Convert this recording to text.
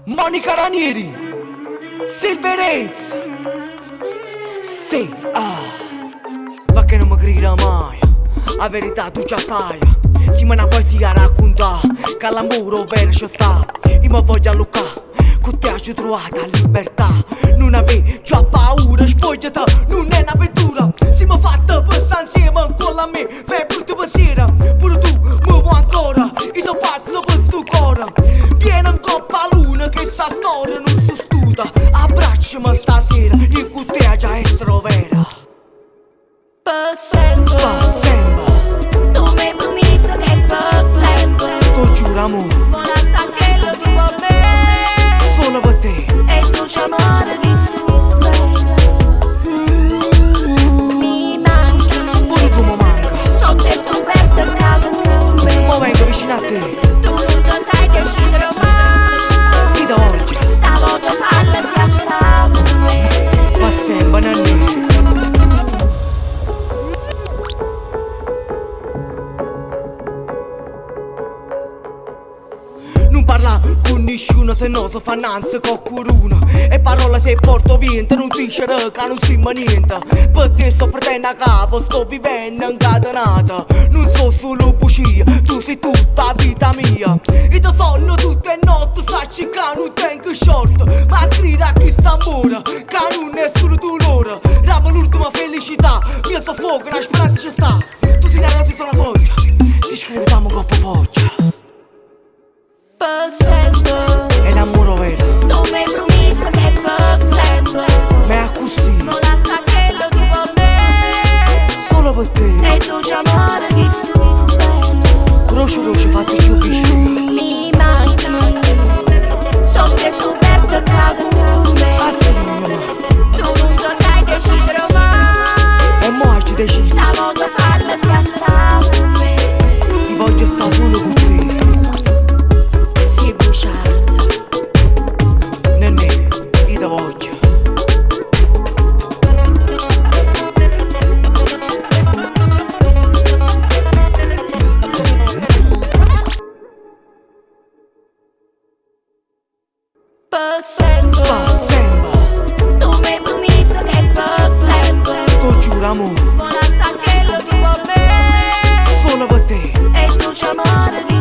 Monica Ranieri, Silverez. Sì, ma che non mi grida mai, la verità tu già sai. Si me una poesia racconta, che l'amore vero ci sta. Io mi voglio allucare, con te ci trovata libertà. Non avevi già paura, spogliata, non è un'avventura. Siamo fatta per stare insieme con la me, fai brutta pensiera. Pure tu mi vuoi ancora, io sono pazzo per sto cuore. Vieni in coppa luna che sta storia non si studa. Abbracciami stasera, io con te già essere vera. Per sempre, tu mi hai promesso che per sempre. Tu giuro amore, Ma la sa che lo tu a me. solo per te. E tu c'è amore che sto bene. Mi manchi, Pure tu mi manca, sotto il coperto cado con me. ma vengo vicino a te. Tu non lo sai che ci mai. Io da oggi, Stavolta falla sia stata con me. ma sempre nanni. Non parla con nessuno se no si fa nanza con qualcuno. E parola se porto vento non dice che non si ma niente. Per te sto perdendo a capo, sto vivendo incatenata. Non so solo bugia, tu sei tutta la vita mia. E ti sonno tutte notti, sai che non tengo short. Ma grida chi sta amore, che non è solo dolore. Ramo l'ultima felicità, mia soffoca, la speranza ci sta. Tu sei la rosa, sono la foglia, ti scriviamo con forza. Per sempre, È l'amore vero, tu mi hai promesso che per sempre. ma è così, Non la sa che lo tu a me. solo per te. E tu c'è amore che sto bene. Croce, fatti più vicino. Mi manchi, sotto il coperto cado con me. Ah sì, mia mamma, Tu non lo sai che ci trovai. e mo' oggi deciso, Stavolta falla sia stata con me. io voglio stare solo con te. Si bruciarda. Nenne, io ti voglio. Per sempre, Sempre, tu mi hai promesso che per sempre. tu giuro amore, Ma la sa che lo tu a me. solo per te. E tu c'è amore che